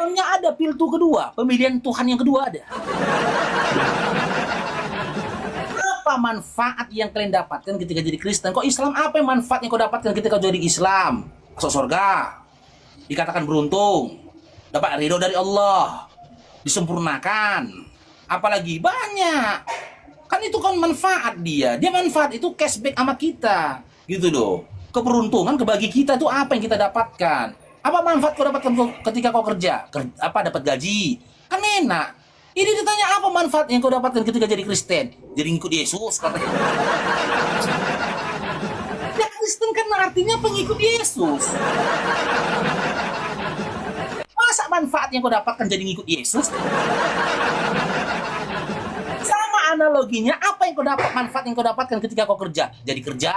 Islamnya ada piltu kedua, pemilihan Tuhan yang kedua ada. Apa manfaat yang kalian dapatkan ketika jadi Kristen? Kok Islam apa yang manfaat yang kau dapatkan ketika jadi Islam? Masuk surga, dikatakan beruntung, dapat ridho dari Allah, disempurnakan, apalagi banyak. Kan itu kan manfaat dia manfaat itu cashback sama kita, gitu loh. Keberuntungan kebagi kita itu apa yang kita dapatkan? Apa manfaat kau dapatkan ketika kau kerja? Apa dapat gaji? Kan enak. Ini ditanya apa manfaat yang kau dapatkan ketika jadi Kristen? Jadi ngikut Yesus katanya. Ya Kristen kan artinya pengikut Yesus. Masa manfaat yang kau dapatkan jadi ngikut Yesus? Sama analoginya, apa yang kau dapat, manfaat yang kau dapatkan ketika kau kerja? Jadi kerja.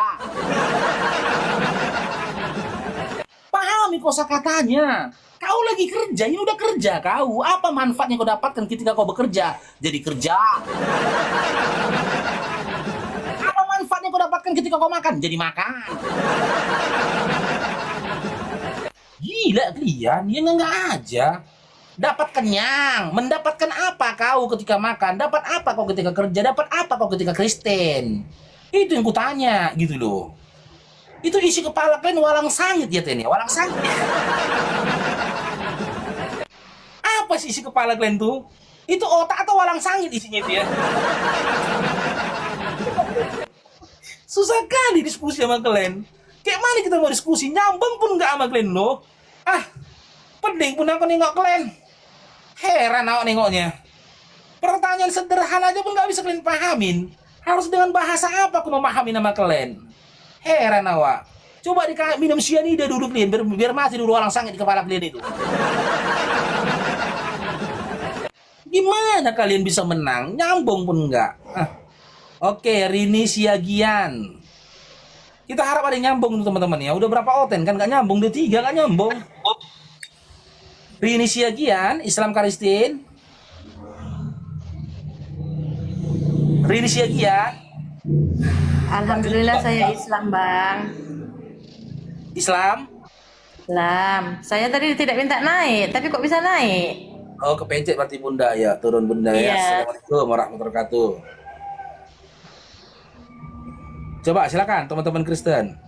Pahami kosakatanya. Kau lagi kerja, ini udah kerja kau. Apa manfaat yang kau dapatkan ketika kau bekerja? Jadi kerja. Apa manfaat yang kau dapatkan ketika kau makan? Jadi makan. Gila kalian, ya enggak aja. Dapat kenyang, mendapatkan apa kau ketika makan? Dapat apa kau ketika kerja? Dapat apa kau ketika Kristen? Itu yang kutanya, gitu loh. Itu isi kepala kalian walang sangit ya Ten, walang sangit. Apa sih isi kepala kalian tuh? Itu otak atau walang sangit isinya itu ya? Susah kali diskusi sama kalian. Kayak mana kita mau diskusi? Nyambung pun nggak sama kalian loh. Pening pun aku nengok kalian. Heran awak nengoknya. Pertanyaan sederhana aja pun nggak bisa kalian pahamin. Harus dengan bahasa apa aku memahami nama kalian? Heran awak. Coba minum cyanida dulu kalian, biar mati dulu walang sangit di kepala kalian itu. Gimana kalian bisa menang? Nyambung pun enggak. Oke, Rini Siagian. Kita harap ada yang nyambung teman-teman ya. Udah berapa oten kan nggak nyambung, udah 3 nggak nyambung. Rini Siagian, Islam Karistin. Rini Siagian. Alhamdulillah saya Islam, Bang. Islam. Saya tadi tidak minta naik, tapi kok bisa naik? Oh, kepencet berarti bunda ya, turun bunda ya. Iya. Assalamualaikum warahmatullahi wabarakatuh. Coba silakan teman-teman Kristen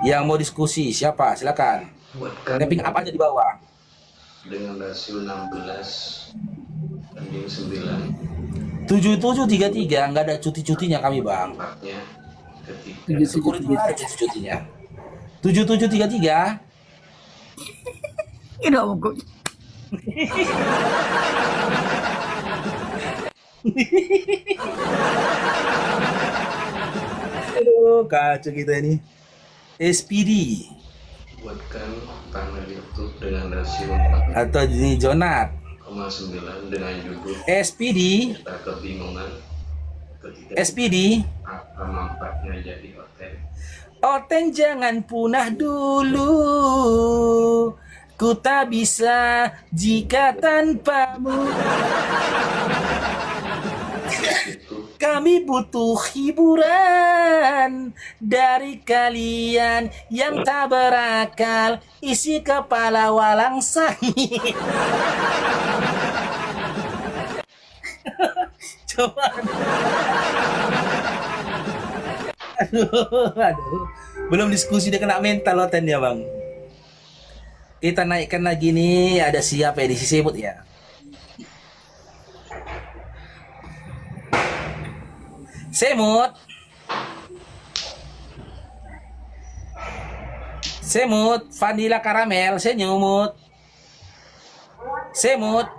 yang mau diskusi, siapa? Silakan. Tapping apa aja di bawah. Dengan rasio 16 banding 9. 7733 nggak ada cuti-cutinya kami bang. Dampaknya ketika Security nggak ada cuti-cutinya. 7733. Ini aku. Aduh, kacau kita ini. SPD buatkan tanah ditutup dengan rasio atau ini Jonat. 4,9 dengan judul SPD kita kebingungan ketika SPD apa manfaatnya jadi hotel. Oten jangan punah dulu. Ku tak bisa jika tanpamu. Kami butuh hiburan dari kalian yang tak berakal, isi kepala walang sangit. Coba. Aduh. Belum diskusi dia kena mental Oten ya bang. Kita naikkan lagi nih, ada siapa ya di sisi sebut ya. Semut. Semut, vanila karamel, senyumut. Semut.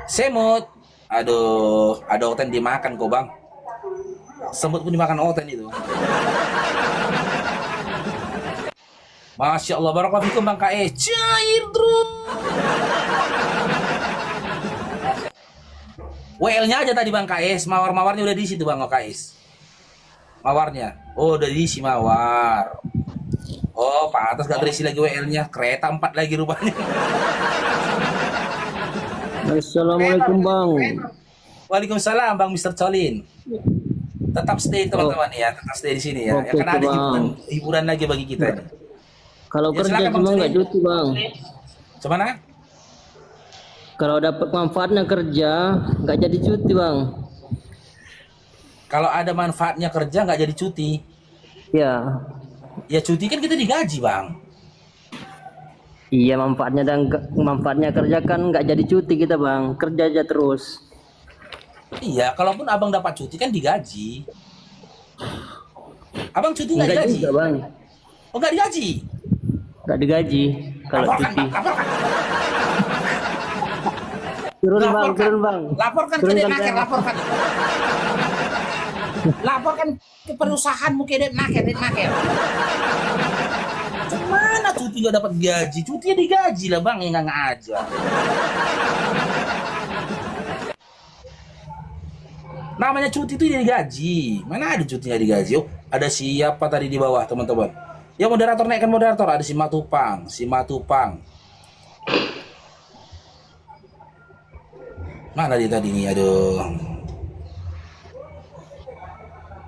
Semut. Aduh, ada Oten dimakan kok bang. Semut pun dimakan Oten itu. Masya Allah, barakallahu fikum bang KE. Cair drum. WL-nya aja tadi bang KS, mawar-mawarnya udah diisi tuh bang KS. Mawarnya, oh udah diisi mawar. Oh pantas gak terisi lagi WL-nya, kereta 4 lagi rupanya. Assalamualaikum bang. Waalaikumsalam bang Mr. Colin. Tetap stay teman-teman ya, tetap stay di sini ya. Oke, Karena ada bang. hiburan lagi bagi kita ini. Kalau Ya, kerja silakan, Bang cuma nggak Colin. cuti bang. Gimana? Kalau dapat manfaatnya kerja, nggak jadi cuti bang. Kalau ada manfaatnya kerja nggak jadi cuti. Ya, Ya cuti kan kita digaji bang. iya manfaatnya kerja kan nggak jadi cuti kita bang, kerja aja terus. Iya, kalaupun abang dapat cuti kan digaji. Abang cuti nggak Enggak digaji? juga bang, Oh nggak digaji? nggak digaji kalau Laporkan cuti. bang, laporkan. Turun bang. Laporkan ke Turunkan Depnaker, saya. laporkan. Laporkan ke perusahaanmu ke Depnaker. Gimana cuti nggak dapat gaji? Cutinya digaji lah bang, yang nggak aja. Namanya cuti itu digaji. Mana ada cuti nggak digaji? Oh, ada siapa tadi di bawah teman-teman? Ya moderator, naikkan moderator. Ada si Matupang. Mana dia tadi nih? Aduh.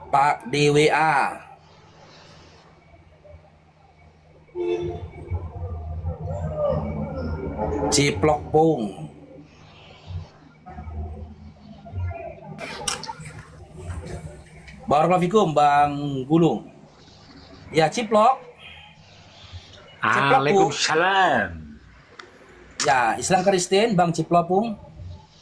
Pak DWA. Ciplok Pung. Barakallahu Bang Gulung. Ya Ciplok. Waalaikumsalam. Ya Islam Kristen Bang Ciplok Pung.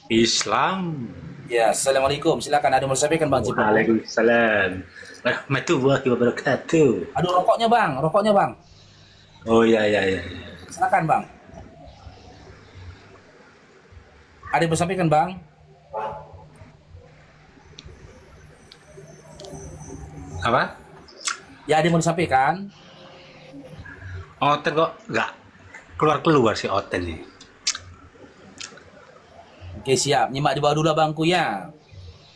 Islam. Ya Assalamualaikum. Silakan ada mau sampaikan Bang Ciplok. Waalaikumsalam. Warahmatullahi wabarakatuh. Aduh rokoknya Bang. Oh ya. Silakan Bang. Ada yang mau sampaikan Bang? Apa? Ya ada yang mau disampaikan? Oten kok nggak keluar si Oten nih. Oke siap, nyimak di bawah dulu bangku ya.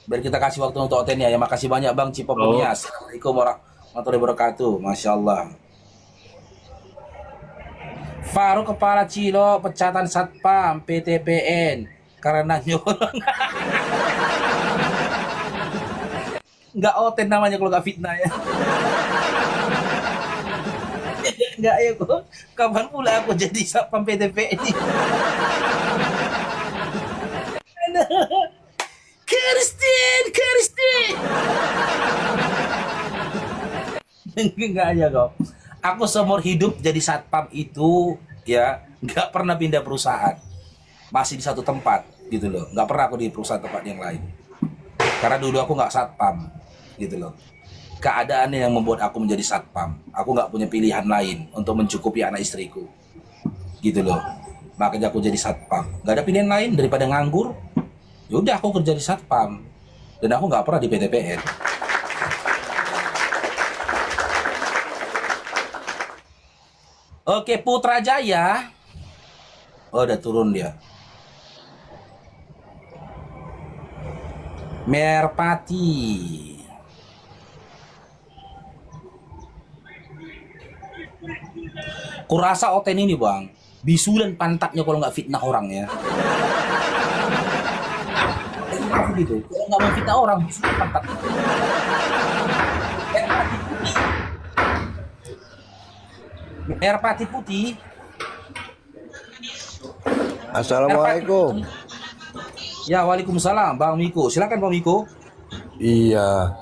Biar kita kasih waktu untuk Oten ya. Makasih banyak Bang Cipopongnya. Assalamualaikum warahmatullahi wabarakatuh. Masya Allah. Faruk Kepala Cilo pecatan Satpam PTPN karena nyolong. Nggak Oten namanya kalau nggak fitnah ya. Nggak ya kok. Kapan pula aku jadi Satpam PTPN ini? Kirsten. Enggak aja kok. Aku seumur hidup jadi satpam itu ya nggak pernah pindah perusahaan. Masih di satu tempat gitu loh. Nggak pernah aku di perusahaan tempat yang lain. Karena dulu aku nggak satpam gitu loh. Keadaan yang membuat aku menjadi satpam. Aku nggak punya pilihan lain untuk mencukupi anak istriku. Gitu loh. Makanya aku jadi satpam. Nggak ada pilihan lain daripada nganggur. Yaudah aku kerja di satpam. Dan aku nggak pernah di PTPN. Oke, Putrajaya. Oh, udah turun dia. Merpati. Kurasa Oten ini bang, bisulan pantatnya kalau nggak fitnah orang ya. Gitu, kalau nggak mau fitnah orang, bisulan pantatnya. Merpati putih. Assalamualaikum. Ya, waalaikumsalam, Bang Miko. Silakan Bang Miko. Iya.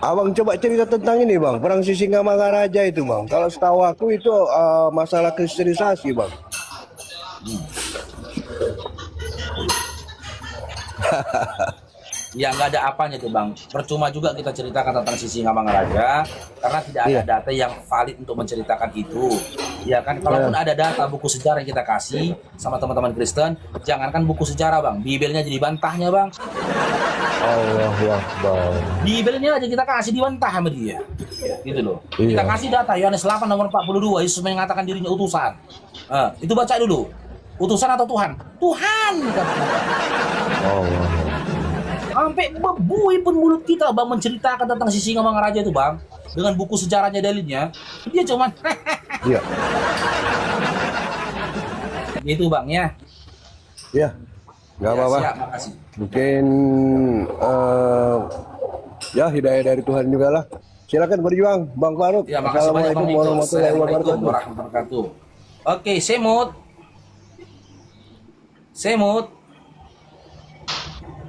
Abang coba cerita tentang ini bang, perang Sisingamangaraja itu bang. Kalau setahu aku itu masalah kristenisasi bang. Ya nggak ada apanya tuh bang. Percuma juga kita ceritakan tentang Sisingamangaraja karena tidak ada data yang valid untuk menceritakan itu. Ya kan, kalaupun ada data buku sejarah yang kita kasih sama teman-teman Kristen, jangankan buku sejarah bang, Bibelnya jadi bantahnya bang. Allahu Akbar. Bibelnya aja kita kasih dibantah sama dia. Gitu loh. Iya. Kita kasih data Yohanes 8 nomor 42, Yesus mengatakan dirinya utusan. Itu baca dulu. Utusan atau Tuhan? Tuhan katanya. Allah. Sampai bebui pun mulut kita bang menceritakan tentang Sisingamangaraja itu bang, dengan buku sejarahnya dalilnya, dia cuman Iya. itu bang ya. Iya. Gak apa-apa. Siap, makasih. Mungkin ya hidayah dari Tuhan juga lah. Silakan berjuang, Bang Faruk. Ya makasih banyak bang Assalamualaikum Miko. warahmatullahi Assalamualaikum wabarakatuh. warahmatullahi wabarakatuh. Oke, Semut. Semut.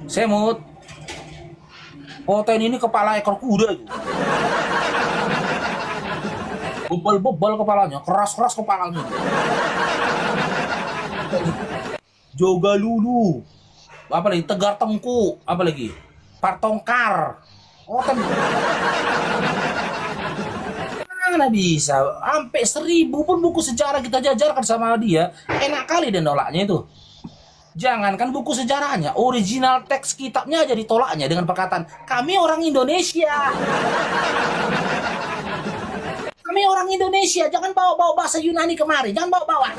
Semut. Oten ini kepala ekor kuda itu. Bebal-bebal kepalanya, keras-keras kepalanya. Joga lulu. Apa lagi? Tegar tengku. Apa lagi? Partongkar. Oten. Mana bisa? Sampai 1000 pun buku sejarah kita jajarkan sama dia. Enak kali dia nolaknya itu. Jangankan buku sejarahnya, original teks kitabnya aja ditolaknya dengan perkataan, kami orang Indonesia. Kami orang Indonesia, jangan bawa-bawa bahasa Yunani kemari, jangan bawa-bawa.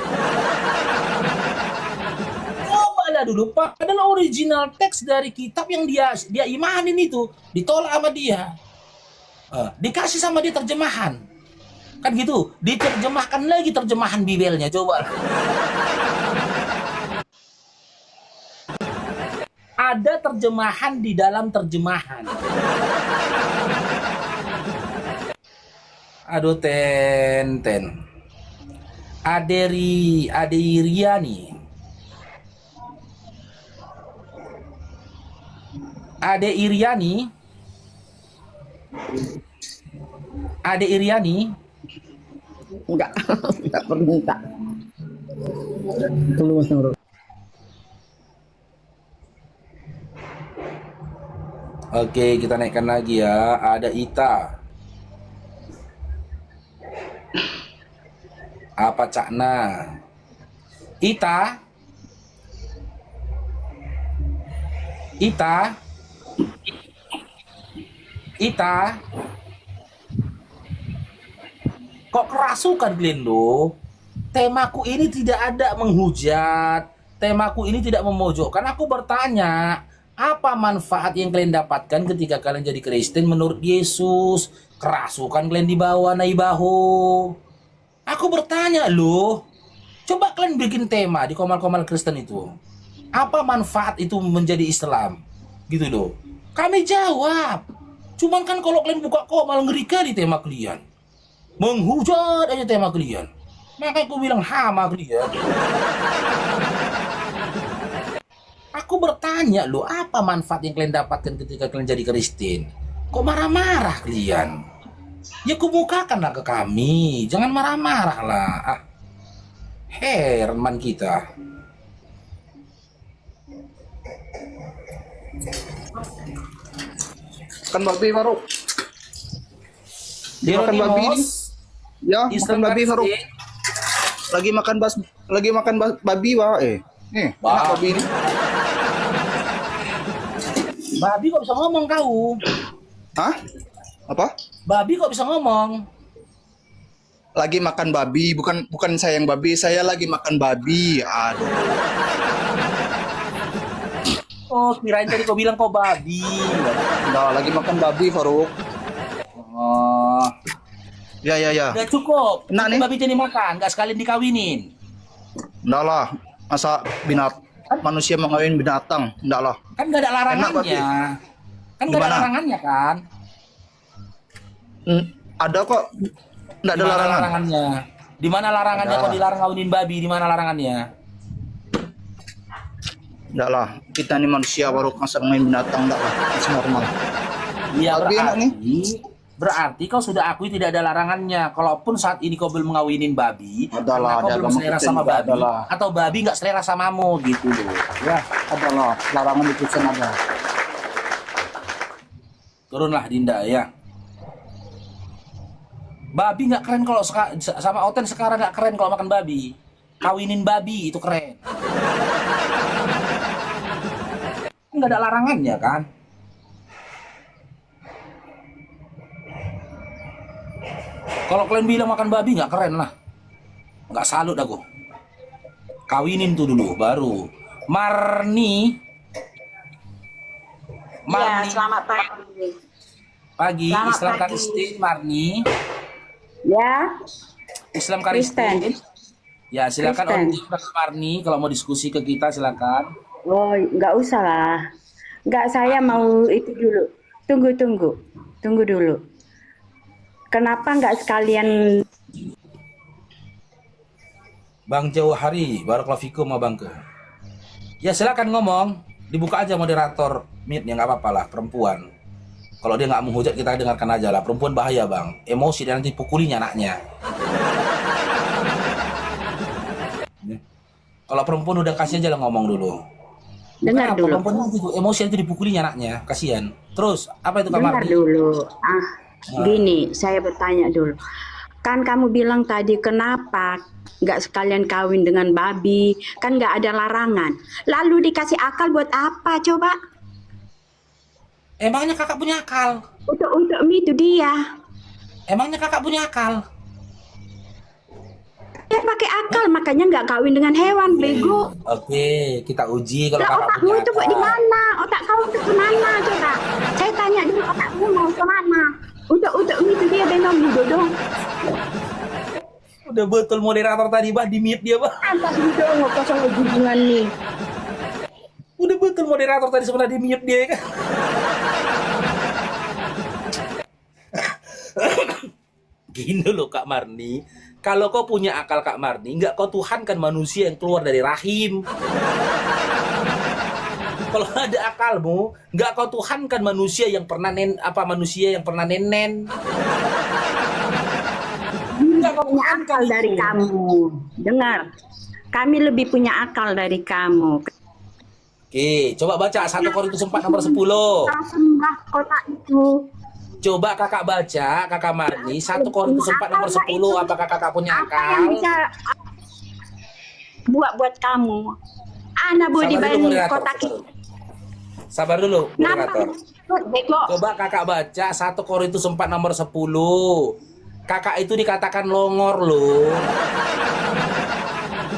Cobalah dulu, Pak. Adalah original teks dari kitab yang dia imanin itu, ditolak sama dia. Dikasih sama dia terjemahan. Kan gitu, diterjemahkan lagi terjemahan Bibelnya, coba. Ada terjemahan di dalam terjemahan. Aduh, ten. Adeiriani. Enggak, enggak perlu minta. Keluar sama Oke, kita naikkan lagi ya. Ada Ita. Apa Cakna? Ita. Kok kerasukan kalian lo? Temaku ini tidak ada menghujat. Temaku ini tidak memojokkan. Aku bertanya, apa manfaat yang kalian dapatkan ketika kalian jadi Kristen menurut Yesus? Kerasukan kalian dibawa naibaho. Aku bertanya loh. Coba kalian bikin tema di komal-komal Kristen itu. Apa manfaat itu menjadi Islam? Gitu loh. Kami jawab. Cuman kan kalau kalian buka komal ngeri kali tema kalian. Menghujat aja tema kalian. Makanya aku bilang hama kalian. Aku bertanya loh, apa manfaat yang kalian dapatkan ketika kalian jadi Kristen? Kok marah-marah kalian? Ya kemukakanlah ke kami, jangan marah-marah lah. Heran kita. Makan babi Faruk. Makan babi ini. Ya, makan babi Faruk. Lagi makan babi wah Nih, enak babi ini. Babi kok bisa ngomong kau? Hah? Apa? Babi kok bisa ngomong? Lagi makan babi, bukan saya yang babi, saya lagi makan babi. Aduh. Oh, kirain tadi kau bilang kau babi. Nah, lagi makan babi Faruk. Oh, Ya. udah cukup. Enak nih. Babi jadi makan, nggak sekalian dikawinin. Enggak lah, masa manusia mengawin binatang? Enggak lah. Kan nggak ada larangannya. Kan nggak ada Gimana? larangannya kan? Ada kok. Enggak ada Di mana larangan. larangannya? Di mana larangannya Ada. kok dilarang ngawinin babi? Di mana larangannya? Enggak lah, kita ini manusia baru masa main binatang enggak lah, masih normal. Iya, Babi enak nih. berarti kau sudah akui tidak ada larangannya. Kalaupun saat ini kau belum ngawinin babi, Adalah, karena kau ada belum agama selera Kristen sama juga babi, adalah. atau babi nggak selera samamu gitu loh. Ya, Adalah larangan di Kristen ada. turunlah Dinda ya. Babi nggak keren kalau sama Oten sekarang nggak keren kalau makan babi. Kawinin babi itu keren. Nggak ada larangannya kan? Kalau kalian bilang makan babi nggak keren lah. Nggak salut aku. Kawinin tuh dulu baru. Marni. Ya, selamat pagi. Pagi. Selamat Islam pagi. Kristen Marni. Ya, Islam Kristen. Ya silakan Kristen. Om Marni kalau mau diskusi ke kita silakan. oh nggak usah lah. Nggak, saya mau itu dulu. Tunggu dulu. Kenapa nggak sekalian Bang Jauh Hari, barakallahu fikum Abang ke. Ya silakan ngomong, dibuka aja moderator mute-nya, nggak apa-apa lah, perempuan. Kalau dia nggak menghujat kita dengarkan aja lah, perempuan bahaya bang, emosi dan nanti pukulinya anaknya. Kalau perempuan udah kasih aja lah ngomong dulu. Dengar Kenapa? dulu. Perempuan nanti emosi nanti dipukulinya anaknya, kasihan. Terus apa itu Kak Dengar Marni? dulu. Gini, saya bertanya dulu. Kan kamu bilang tadi kenapa nggak sekalian kawin dengan babi? Kan nggak ada larangan. Lalu dikasih akal buat apa coba? Emangnya kakak punya akal? Untuk itu dia. Emangnya kakak punya akal? Dia pakai akal, makanya nggak kawin dengan hewan, bego. Oke, kita uji kalau Lah kakak otakmu punya itu buat di akal. mana? Otak kau itu kemana coba? Saya tanya dulu otakmu mau kemana? Untuk itu dia benom dong. Udah betul moderator tadi bah di mute dia bah. Antas dong kosong hubungan nih. Udah betul moderator tadi sebelah di mute dia kan. Gini loh Kak Marni, kalau kau punya akal Kak Marni, nggak kau tuhankan manusia yang keluar dari rahim. Kalau ada akalmu, nggak kau tuhankan manusia yang pernah manusia yang pernah nenen. Nggak kau Punya tuhankan akal dari itu. kamu. Dengar, kami lebih punya akal dari kamu. Oke, coba baca 1 Korintus 4 nomor 10. Kau sembah kota itu. Coba kakak baca, kakak Marni, 1 Korintus 4 nomor 10. Apakah kakak punya Apa yang akal? bisa buat kamu? Ana Sabar body dulu, band moderator. kota kita. Sabar dulu, moderator. Bego. Coba kakak baca 1 Korintus 4 nomor 10. Kakak itu dikatakan longor loh.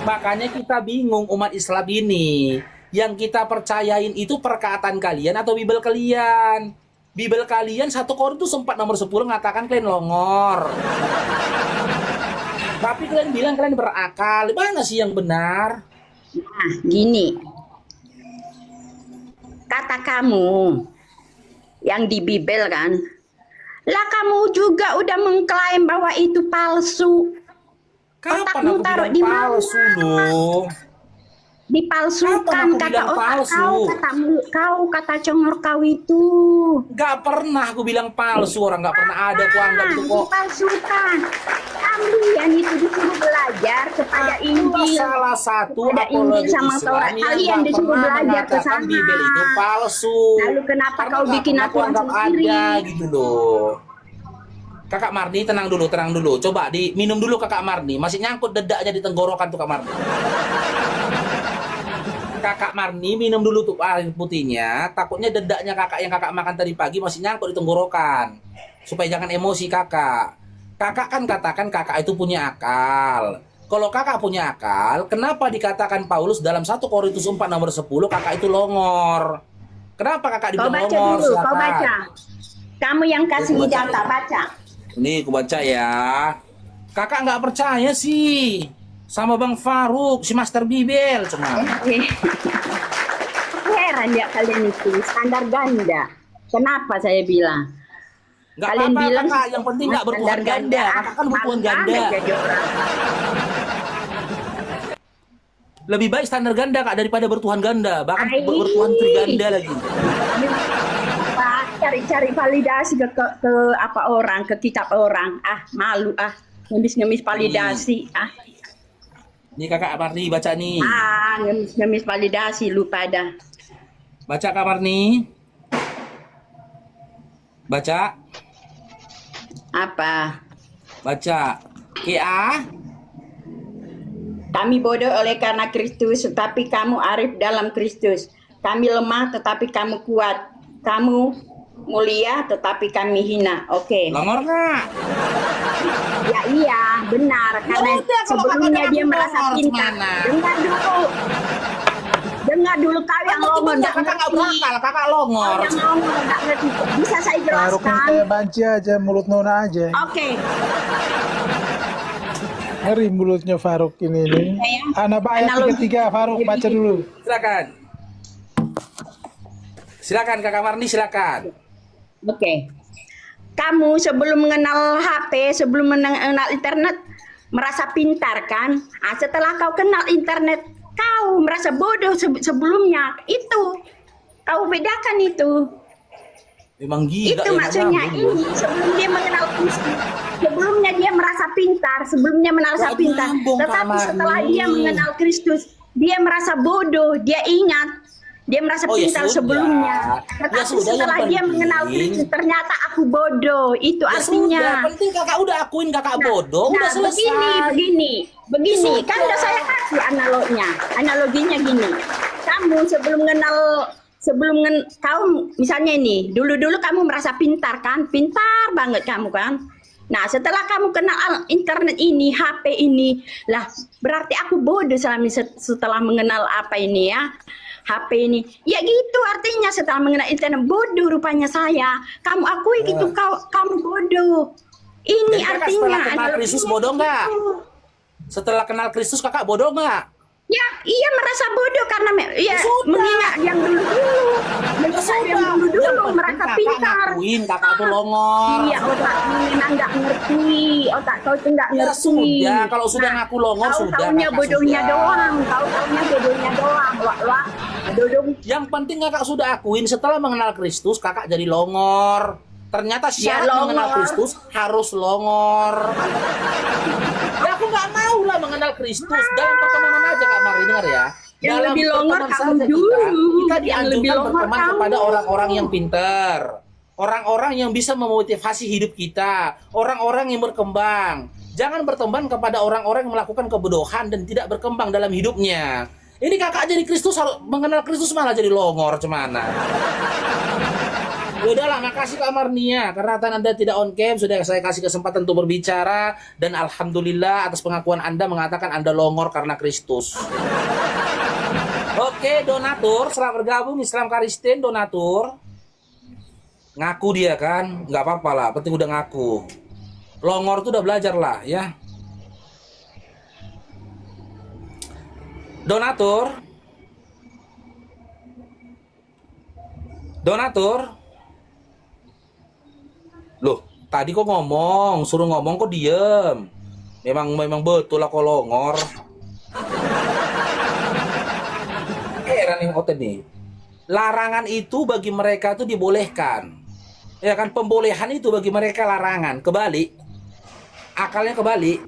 Makanya kita bingung umat Islam ini. Yang kita percayain itu perkataan kalian atau Bible kalian? Bible kalian 1 Korintus 4 nomor 10 mengatakan kalian longor. Tapi kalian bilang kalian berakal. Mana sih yang benar? Nah, gini. Kata kamu yang di Bible kan. Lah kamu juga udah mengklaim bahwa itu palsu. Kapan Otakmu aku taruh bilang di mana? palsu loh? Dipalsukan Kapan aku kata bilang otak palsu? kau, kata mulut kau, kata congor kau itu. Gak pernah aku bilang palsu, orang gak pernah ada aku anggap itu kok. Dipalsukan. Kalian itu disuruh belajar kepada Itulah Injil. salah satu Kepada Injil apologi sama Islam Taurat. yang Kalian gak disuruh pernah belajar ke mengatakan sana. Bible itu palsu. Lalu kenapa Karena kau gak bikin pernah aku aturan anggap sendiri? ada gitu loh. Kakak Marni tenang dulu. Coba diminum dulu Kakak Marni. Masih nyangkut dedaknya di tenggorokan tuh Kak Marni. Kakak Marni minum dulu tuh air putihnya. Takutnya dedaknya kakak yang kakak makan tadi pagi masih nyangkut di tenggorokan. Supaya jangan emosi kakak. Kakak kan katakan kakak itu punya akal. Kalau kakak punya akal, kenapa dikatakan Paulus dalam 1 Korintus 4 nomor 10 kakak itu longor? Kenapa kakak Kau dibilang baca longor? dulu, kau Silakan. baca. Kamu yang kasih Baca. data, baca. Nih, aku baca ya. Kakak nggak percaya sih sama Bang Faruk, si Master Bibel cuma. Heran ya kalian itu, standar ganda. Kenapa saya bilang? Nggak Kalian apa-apa bilang kakak, yang penting nggak bertuhan standar ganda. Kakak kan bertuhan malu ganda. banget jadi orang. Lebih baik standar ganda kak daripada bertuhan ganda. Bahkan Ai. bertuhan triganda lagi. Cari-cari validasi ke apa orang, ke kitab orang. Ah, malu ah. Ngemis-ngemis validasi. Ah, Nih kakak Marni baca nih. ngemis validasi lu pada. Baca Kak Marni. Baca. Apa? Baca. KA. Kami bodoh oleh karena Kristus, tetapi kamu arif dalam Kristus. Kami lemah, tetapi kamu kuat. Kamu mulia, tetapi kami hina. Oke. Longor nggak? Ya iya, benar. Karena udah, kalau sebelumnya kakak dia aku merasa longor, pintar. gimana? Dengar dulu kau yang ngomong. Kakak nggak berakal, kakak Kau longor. yang ngomong nggak ngerti. Bisa saya jelaskan? banci aja, mulut Nona aja. Oke. Ngeri mulutnya Faruk ini. Anak ayat Analogi. 33, Faruk baca dulu. Silakan. Silakan Kakak Marni, silakan. Oke. Kamu sebelum mengenal HP, sebelum mengenal internet, merasa pintar kan? Setelah kau kenal internet, kau merasa bodoh sebelumnya. Itu kau bedakan itu. Memang gila Itu ya, maksudnya Bang. ini sebelum dia mengenal Kristus. Sebelumnya dia merasa pintar, sebelumnya merasa Kok pintar. nyambung, Kak Tetapi setelah Marni? dia mengenal Kristus, dia merasa bodoh, dia ingat. Dia merasa Oh, ya pintar sudah. sebelumnya. Ya Tetapi sudah, yang setelah dia penting. mengenal Kristus, ternyata aku bodoh. Itu Ya artinya. sudah, penting kakak udah akuin kakak bodoh, udah selesai. Begini, Ya kan sudah. udah saya kasih analoginya gini. Kamu kau misalnya ini, dulu kamu merasa pintar kan, pintar banget kamu kan. Nah, setelah kamu kenal internet ini, HP ini, lah berarti aku bodoh setelah mengenal apa ini ya. HP ini, ya gitu artinya setelah mengenal internet bodoh rupanya saya. Kamu akui gitu kamu bodoh. Ini Jadi kakak artinya setelah kenal analoginya Kristus bodoh nggak? gitu. Setelah kenal Kristus kakak bodoh nggak? Ya, iya merasa bodoh karena Ya sudah. mengingat yang dulu-dulu. Mengingat yang dulu-dulu Yang penting merasa kakak pintar. ngakuin kakak tuh longor. Iya, otak memang nggak ngerti. Otak kau tuh nggak Ya ngerti. sudah, kalau sudah ngaku longor kau sudah. taunya kakak bodohnya sudah. doang. Kau taunya bodohnya doang. Wah, bodoh. Yang penting kakak sudah akuin setelah mengenal Kristus kakak jadi longor. Ternyata Ya, syarat mengenal longor. Kristus harus longor. Ya aku nggak mau lah mengenal Kristus dalam pertemanan aja Kak Mari, dengar ya. Yang Dalam lebih longor berteman kamu saja dulu. kita Yang lebih dianjurkan longor berteman kamu. kepada orang-orang yang pintar, orang-orang yang bisa memotivasi hidup kita, orang-orang yang berkembang. Jangan berteman kepada orang-orang yang melakukan kebodohan dan tidak berkembang dalam hidupnya. Ini kakak jadi Kristus harus mengenal Kristus malah jadi longor cemana. Ya udahlah, makasih Kak Marnia karena Anda tidak on cam, sudah saya kasih kesempatan untuk berbicara dan alhamdulillah atas pengakuan Anda mengatakan Anda longor karena Kristus. Oke, donatur, selamat bergabung Islam Karisten donatur. Ngaku dia kan, nggak apa-apa lah, penting udah ngaku. Longor tuh udah belajar lah ya. Donatur. Loh, tadi kok ngomong, suruh ngomong kok diem. Memang betul lah kok longor. Heran yang oten nih. Larangan itu bagi mereka itu dibolehkan. Ya kan, pembolehan itu bagi mereka larangan. Kebalik. Akalnya kebalik.